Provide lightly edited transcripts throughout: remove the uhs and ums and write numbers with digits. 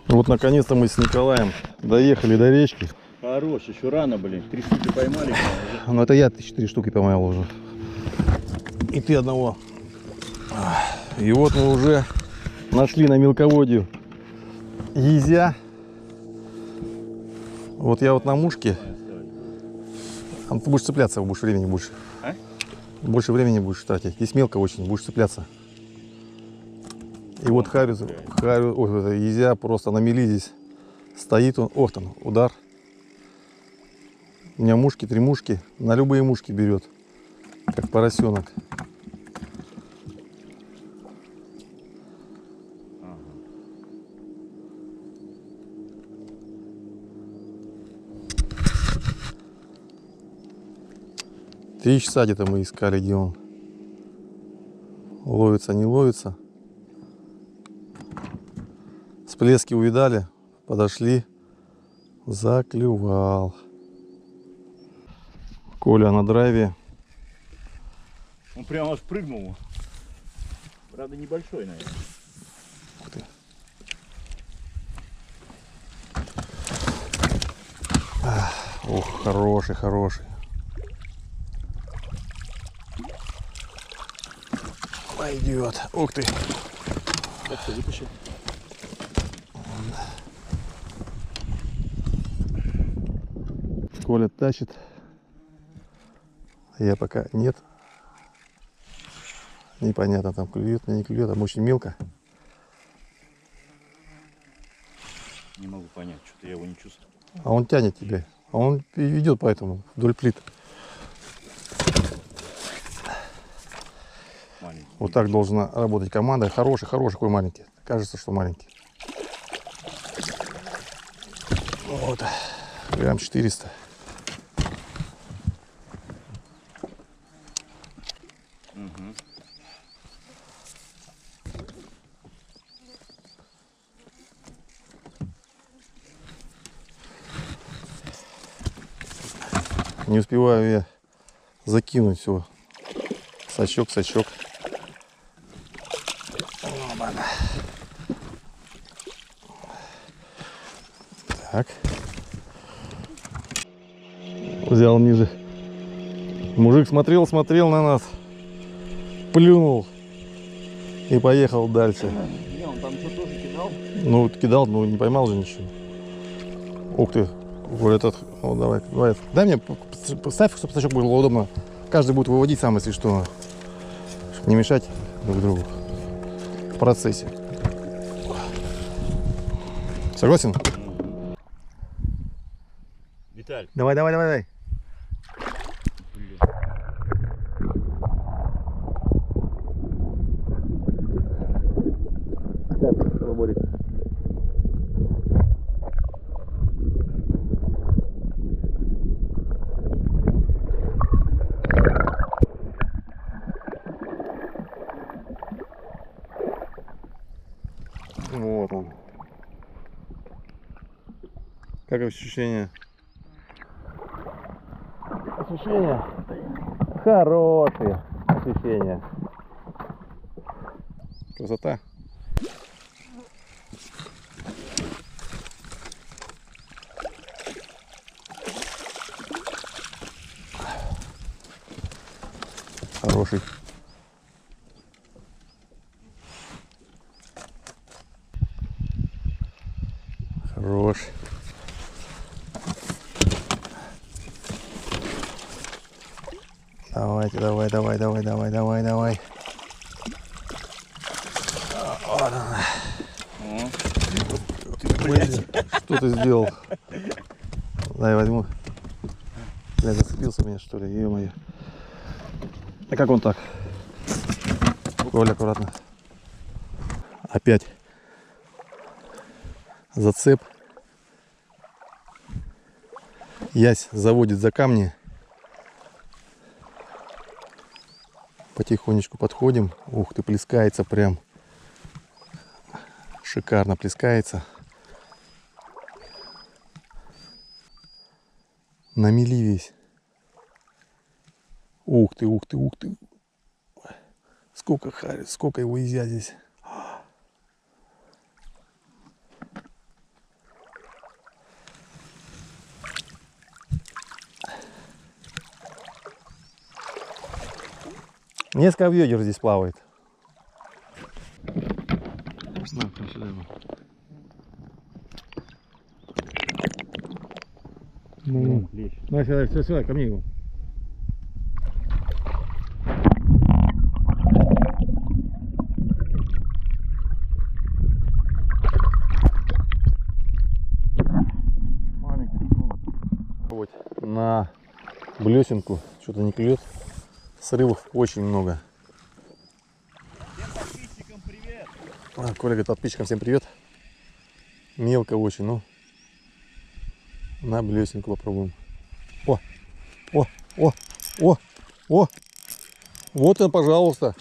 Вот наконец-то мы с Николаем доехали до речки. Хорош, еще рано, блин. 3 штуки поймали. Ну это я 4 штуки поймал уже. И ты одного. И вот мы уже нашли на мелководью езя. Вот я вот на мушке. Ты будешь цепляться, будешь времени больше. А? Больше времени будешь тратить. Здесь мелко очень, будешь цепляться. И вот езя просто на мели здесь стоит он. Ох там, удар. У меня мушки, 3 мушки. На любые мушки берет. Как поросенок. Ага. 3 часа где-то мы искали, где он. Ловится, не ловится. Всплески увидали, подошли, заклювал. Коля на драйве. Он прямо аж прыгнул. Правда, небольшой, наверное. Ух ты. Ух, хороший, хороший. Пойдет. Ух ты. Так что, вытащил? Коля тащит. Я пока нет. Непонятно, там клюет, не клюет, там очень мелко. Не могу понять, что-то я его не чувствую. А он тянет тебя. А он идет поэтому вдоль плит. Маленький. Вот так должна работать команда. Хороший, хороший, какой маленький. Кажется, что маленький. Вот. Грамм 400. Угу. Не успеваю я закинуть все. Сачок, сачок. Так. Взял ниже. Мужик смотрел на нас. Плюнул. И поехал дальше. Не, он там что тоже кидал? Ну, кидал, но не поймал же ничего. Ух ты. Вот этот. Ну, давай. Дай мне, поставь, чтобы сачок было удобно. Каждый будет выводить сам, если что. Чтобы не мешать друг другу в процессе. Согласен? Виталь. Давай. Блин. Вот он. Как ощущения? Ощущения хорошие. Ощущения. Красота. Хороший. Хорош. Давайте, давай. Вот она. Что ты сделал? Дай возьму. Бля, зацепился меня, что ли? Ё-моё. А как он так? Коля, аккуратно. Опять зацеп. Ясь заводит за камни. Потихонечку подходим. Ух ты, плескается прям. Шикарно плескается. На мели весь. Ух ты. Сколько его изя здесь. Несколько ведер здесь плавает. Ну, Лещ. давай сюда, все, сюда, ко мне его. Маленький. Вот. На блесенку что-то не клюет. Срывов очень много. Всем подписчикам привет. Коля говорит, подписчикам всем привет. Мелко очень, ну. На блесенку попробуем. О, о, о, о, о. Вот он, пожалуйста.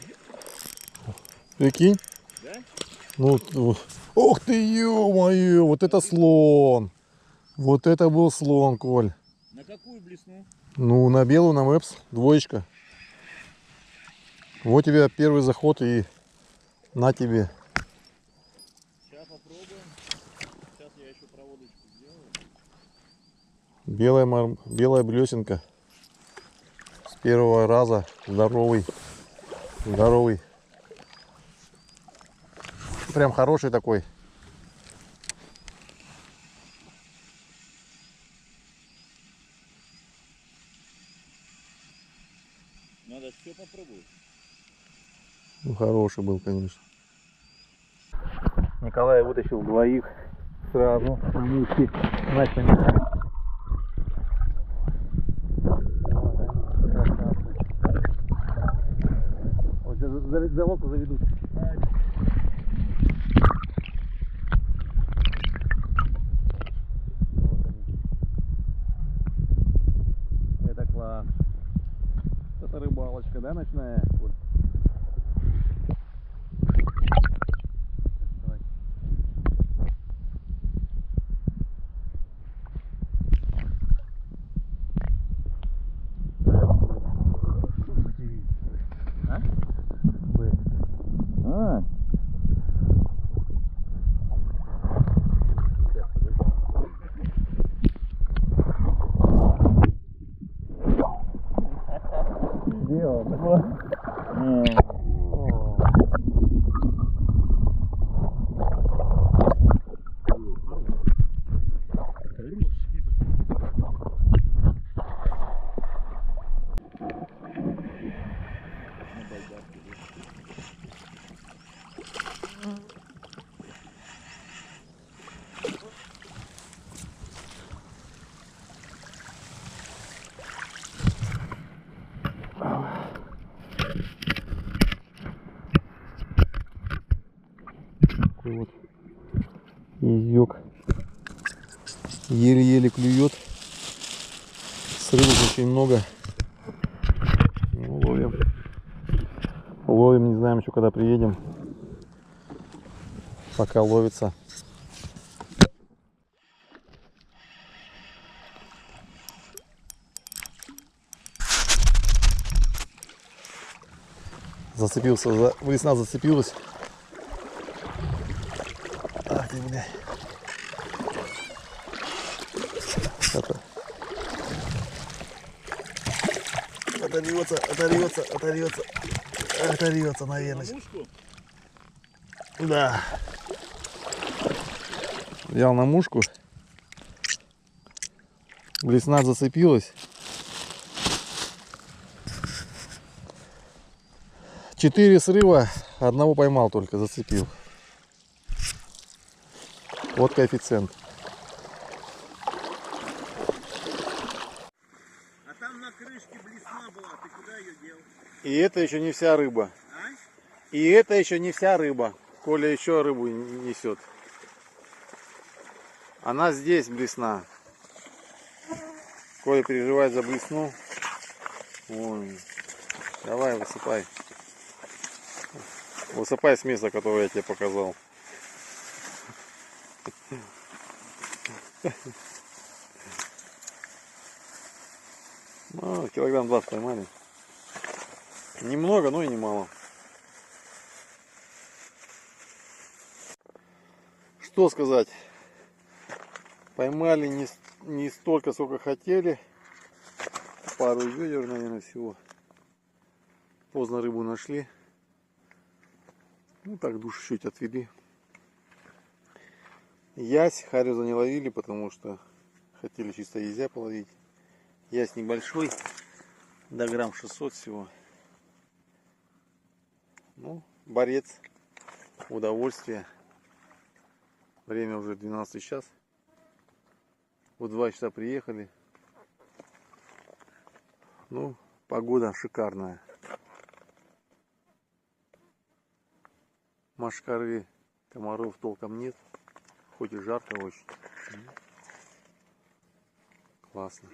Прикинь. Да? Ну, ух ты, ё-моё, вот это слон. Вот это был слон, Коль. На какую блесну? Ну, на белую, на Мэпс, двоечка. Вот тебе первый заход и на тебе. Сейчас попробуем. Сейчас я еще проводочку сделаю. Белая блесенка. С первого раза. Здоровый. Здоровый. Прям хороший такой. Надо все попробовать. Ну, хороший был, конечно. Николай вытащил двоих сразу. Они идти начали. Вот за лодку заведут. Это класс. Это рыбалочка, да, ночная? А, Где он? Такой вот изёк. Еле-еле клюет. Срывов очень много. Ну, ловим. Ловим, не знаем еще когда приедем. Пока ловится. Зацепился, блесна зацепилась. Ах ты, бля. Это. Оторвется, наверное. на мушку? Да. Взял на мушку. Блесна зацепилась. 4 срыва, одного поймал только, зацепил. Вот коэффициент. А там на крышке блесна была, ты куда ее дел? И это еще не вся рыба. А? И это еще не вся рыба. Коля еще рыбу несет. Она здесь блесна. Коля переживает за блесну. Вон. Давай, высыпай. Высыпай с места, которое я тебе показал. Ну, килограмм 20 поймали. Немного, но и немало. Что сказать? Поймали не столько, сколько хотели. Пару ведер, наверное, всего. Поздно рыбу нашли. Ну так, душу чуть отвели. Ясь, харюза не ловили, потому что хотели чисто езя половить. Ясь небольшой, до грамм 600 всего. Ну, борец, удовольствие. Время уже 12 час. В 2 часа приехали. Ну, погода шикарная. Мошкары, комаров толком нет. Хоть и жарко очень. Классно.